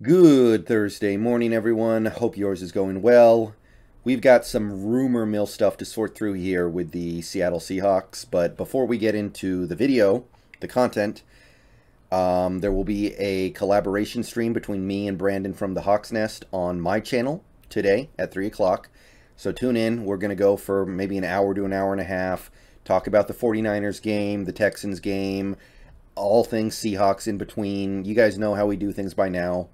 Good Thursday morning, everyone. Hope yours is going well. We've got some rumor mill stuff to sort through here with the Seattle Seahawks, but before we get into the video, the content, there will be a collaboration stream between me and Brandon from the Hawks Nest on my channel today at 3 o'clock. So tune in. We're going to go for maybe an hour to an hour and a half, talk about the 49ers game, the Texans game, all things Seahawks in between. You guys know how we do things by now.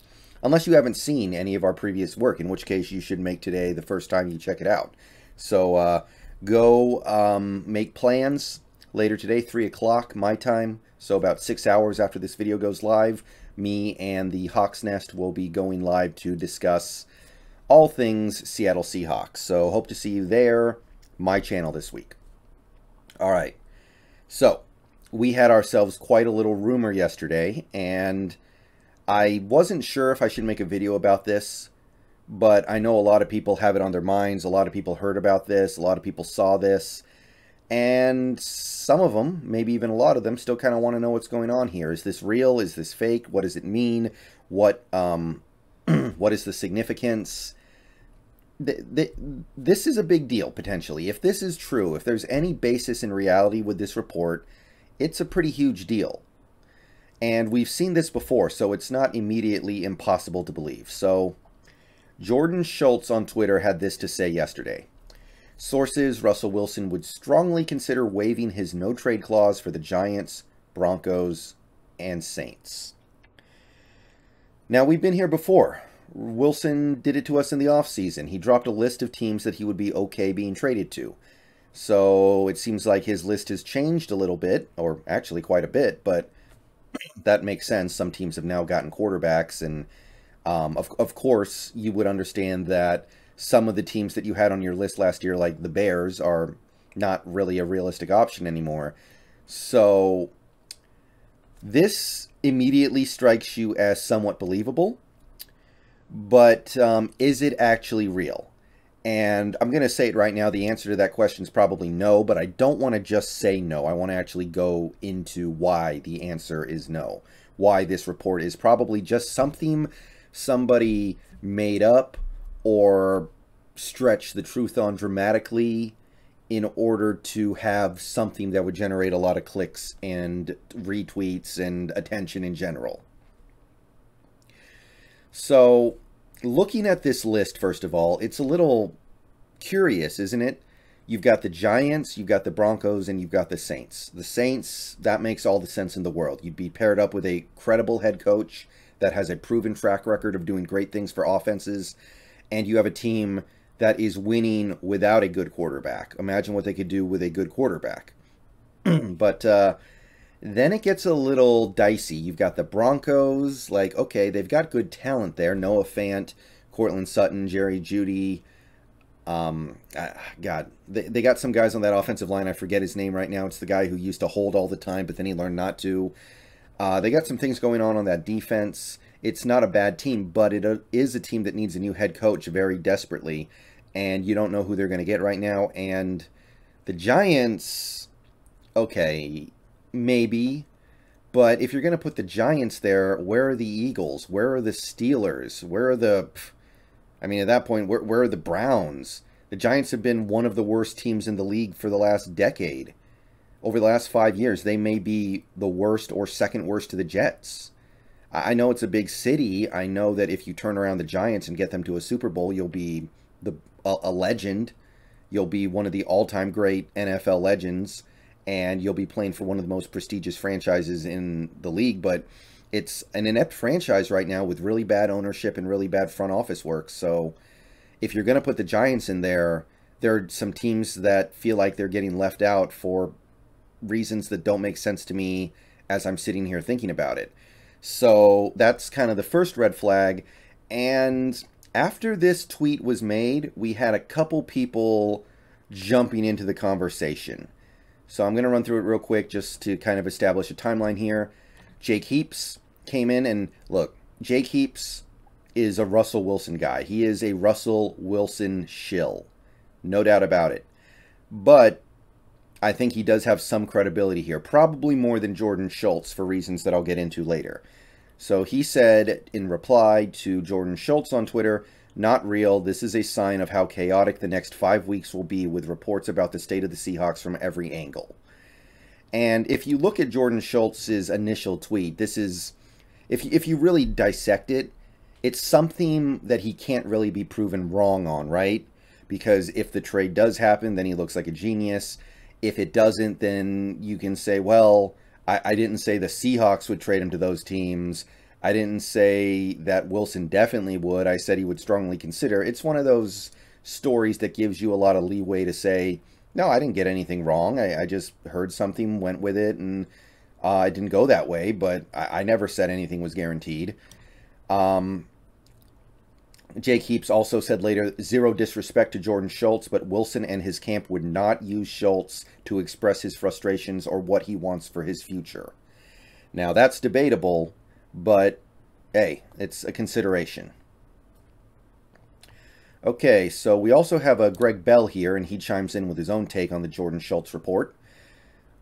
Unless you haven't seen any of our previous work, in which case you should make today the first time you check it out. So go make plans later today, 3 o'clock my time. So about 6 hours after this video goes live, me and the Hawks Nest will be going live to discuss all things Seattle Seahawks. So hope to see you there, my channel this week. All right. So we had ourselves quite a little rumor yesterday, and I wasn't sure if I should make a video about this, but I know a lot of people have it on their minds. A lot of people heard about this. A lot of people saw this. And some of them, maybe even a lot of them, still kind of want to know what's going on here. Is this real? Is this fake? What does it mean? What what is the significance? This is a big deal, potentially. If this is true, if there's any basis in reality with this report, it's a pretty huge deal. And we've seen this before, so it's not immediately impossible to believe. So, Jordan Schultz on Twitter had this to say yesterday. Sources, Russell Wilson would strongly consider waiving his no-trade clause for the Giants, Broncos, and Saints. Now, we've been here before. Wilson did it to us in the offseason. He dropped a list of teams that he would be okay being traded to. So, it seems like his list has changed a little bit, or actually quite a bit, but that makes sense. Some teams have now gotten quarterbacks, and of course, you would understand that some of the teams that you had on your list last year, like the Bears, are not really a realistic option anymore. So this immediately strikes you as somewhat believable, but is it actually real? And I'm going to say it right now, the answer to that question is probably no, but I don't want to just say no. I want to actually go into why the answer is no. Why this report is probably just something somebody made up or stretched the truth on dramatically in order to have something that would generate a lot of clicks and retweets and attention in general. So, looking at this list, first of all, it's a little curious, isn't it? You've got the Giants, you've got the Broncos, and you've got the Saints. The Saints, that makes all the sense in the world. You'd be paired up with a credible head coach that has a proven track record of doing great things for offenses, and you have a team that is winning without a good quarterback. Imagine what they could do with a good quarterback. But then it gets a little dicey. You've got the Broncos, like, okay, they've got good talent there. Noah Fant, Cortland Sutton, Jerry Jeudy. God, they got some guys on that offensive line. I forget his name right now. It's the guy who used to hold all the time, but then he learned not to. They got some things going on that defense. It's not a bad team, but it is a team that needs a new head coach very desperately, and you don't know who they're going to get right now. And the Giants, okay, maybe, but if you're going to put the Giants there, where are the Eagles? Where are the Steelers? Where are the... I mean, at that point, where are the Browns? The Giants have been one of the worst teams in the league for the last decade. Over the last 5 years, they may be the worst or second worst to the Jets. I know it's a big city. I know that if you turn around the Giants and get them to a Super Bowl, you'll be a legend. You'll be one of the all-time great NFL legends, and you'll be playing for one of the most prestigious franchises in the league. But it's an inept franchise right now with really bad ownership and really bad front office work. So if you're going to put the Giants in there, there are some teams that feel like they're getting left out for reasons that don't make sense to me as I'm sitting here thinking about it. So that's kind of the first red flag. And after this tweet was made, we had a couple people jumping into the conversation. So I'm going to run through it real quick just to kind of establish a timeline here. Jake Heaps came in, and look, Jake Heaps is a Russell Wilson guy. He is a Russell Wilson shill. No doubt about it. But I think he does have some credibility here. Probably more than Jordan Schultz for reasons that I'll get into later. So he said in reply to Jordan Schultz on Twitter, "Not real. This is a sign of how chaotic the next 5 weeks will be with reports about the state of the Seahawks from every angle." And if you look at Jordan Schultz's initial tweet, this is, if you really dissect it, it's something that he can't really be proven wrong on, right? Because if the trade does happen, then he looks like a genius. If it doesn't, then you can say, well, I didn't say the Seahawks would trade him to those teams. I didn't say that Wilson definitely would. I said he would strongly consider. It's one of those stories that gives you a lot of leeway to say, no, I didn't get anything wrong. I just heard something, went with it, and I didn't go that way, but I never said anything was guaranteed. Jake Heaps also said later, "Zero disrespect to Jordan Schultz, but Wilson and his camp would not use Schultz to express his frustrations or what he wants for his future." Now, that's debatable, but hey, it's a consideration. Okay, so we also have a Greg Bell here, and he chimes in with his own take on the Jordan Schultz report.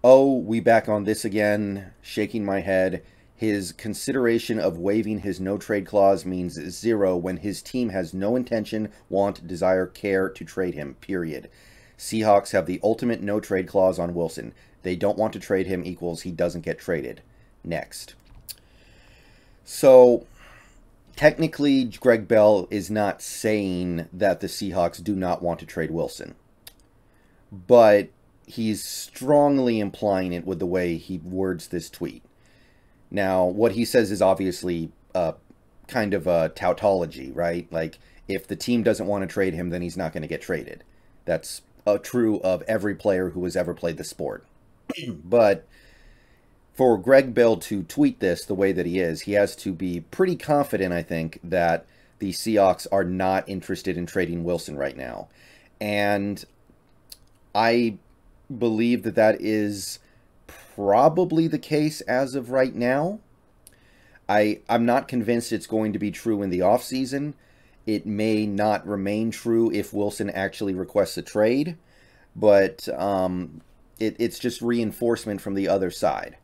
"Oh, we back on this again, shaking my head. His consideration of waiving his no-trade clause means zero when his team has no intention, want, desire, care to trade him, period. Seahawks have the ultimate no-trade clause on Wilson. They don't want to trade him equals he doesn't get traded. Next." So, technically, Greg Bell is not saying that the Seahawks do not want to trade Wilson. But he's strongly implying it with the way he words this tweet. Now, what he says is obviously kind of a tautology, right? Like, if the team doesn't want to trade him, then he's not going to get traded. That's true of every player who has ever played the sport. But for Greg Bell to tweet this the way that he is, he has to be pretty confident, I think, that the Seahawks are not interested in trading Wilson right now. And I believe that that is probably the case as of right now. I'm not convinced it's going to be true in the offseason. It may not remain true if Wilson actually requests a trade, but it's just reinforcement from the other side.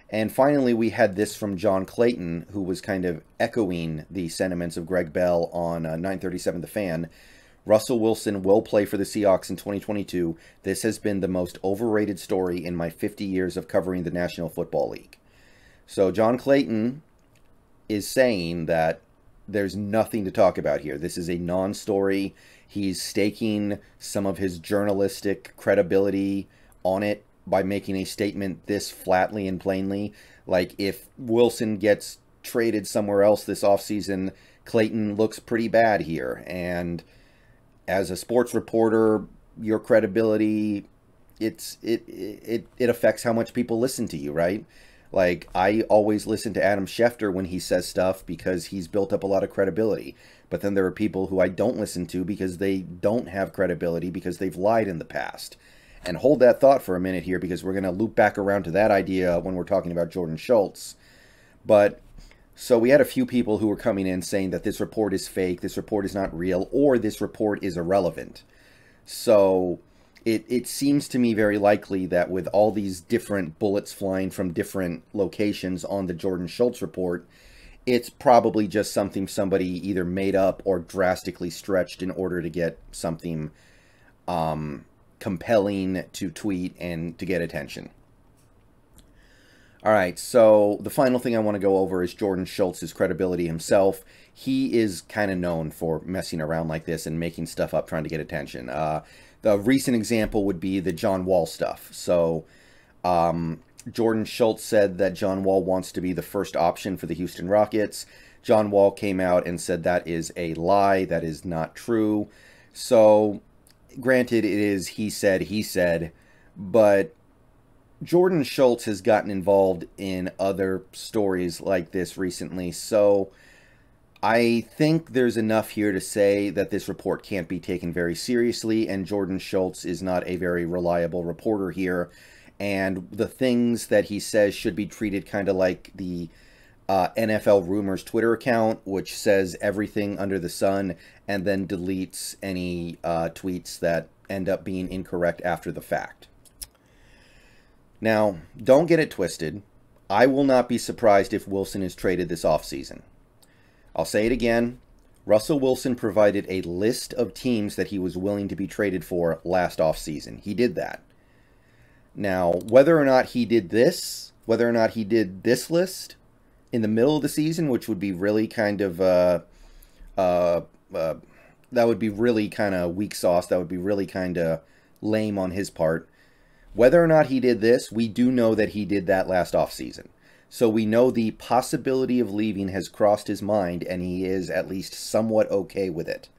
And finally, we had this from John Clayton, who was kind of echoing the sentiments of Greg Bell on 937 The Fan. "Russell Wilson will play for the Seahawks in 2022. This has been the most overrated story in my 50 years of covering the National Football League." So John Clayton is saying that there's nothing to talk about here. This is a non-story. He's staking some of his journalistic credibility on it by making a statement this flatly and plainly. Like, if Wilson gets traded somewhere else this offseason, Clayton looks pretty bad here. And as a sports reporter, your credibility, it affects how much people listen to you, right? Like, I always listen to Adam Schefter when he says stuff because he's built up a lot of credibility. But then there are people who I don't listen to because they don't have credibility because they've lied in the past. And hold that thought for a minute here, because we're going to loop back around to that idea when we're talking about Jordan Schultz. But so we had a few people who were coming in saying that this report is fake, this report is not real, or this report is irrelevant. So it seems to me very likely that with all these different bullets flying from different locations on the Jordan Schultz report, it's probably just something somebody either made up or drastically stretched in order to get something compelling to tweet and to get attention. All right, so the final thing I want to go over is Jordan Schultz's credibility himself. He is kind of known for messing around like this and making stuff up trying to get attention. The recent example would be the John Wall stuff. So Jordan Schultz said that John Wall wants to be the first option for the Houston Rockets. John Wall came out and said that is a lie, that is not true. So granted, it is he said, but Jordan Schultz has gotten involved in other stories like this recently, so I think there's enough here to say that this report can't be taken very seriously, and Jordan Schultz is not a very reliable reporter here, and the things that he says should be treated kind of like the NFL Rumors Twitter account, which says everything under the sun and then deletes any tweets that end up being incorrect after the fact. Now, don't get it twisted. I will not be surprised if Wilson is traded this offseason. I'll say it again. Russell Wilson provided a list of teams that he was willing to be traded for last offseason. He did that. Now, whether or not he did this list in the middle of the season, which would be really kind of, that would be really kind of weak sauce. That would be really kind of lame on his part. Whether or not he did this, we do know that he did that last offseason. So we know the possibility of leaving has crossed his mind, and he is at least somewhat okay with it.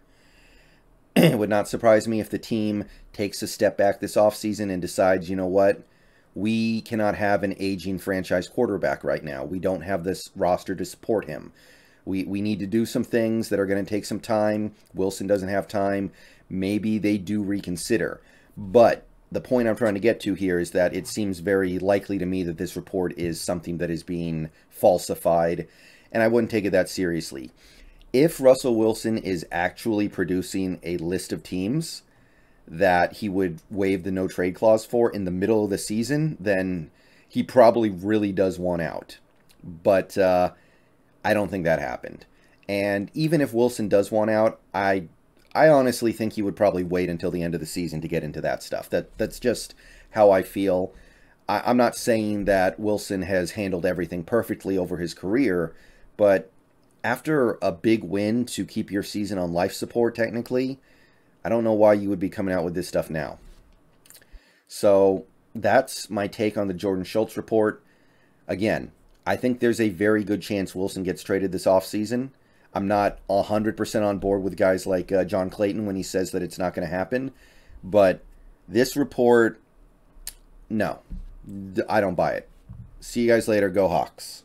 It would not surprise me if the team takes a step back this offseason and decides, you know what, we cannot have an aging franchise quarterback right now. We don't have this roster to support him. We need to do some things that are going to take some time. Wilson doesn't have time. Maybe they do reconsider. But the point I'm trying to get to here is that it seems very likely to me that this report is something that is being falsified, and I wouldn't take it that seriously. If Russell Wilson is actually producing a list of teams that he would waive the no-trade clause for in the middle of the season, then he probably really does want out. But I don't think that happened. And even if Wilson does want out, I honestly think he would probably wait until the end of the season to get into that stuff. That's just how I feel. I'm not saying that Wilson has handled everything perfectly over his career, but after a big win to keep your season on life support, technically, I don't know why you would be coming out with this stuff now. So that's my take on the Jordan Schultz report. Again, I think there's a very good chance Wilson gets traded this offseason. I'm not 100% on board with guys like John Clayton when he says that it's not going to happen. But this report, no, I don't buy it. See you guys later. Go Hawks.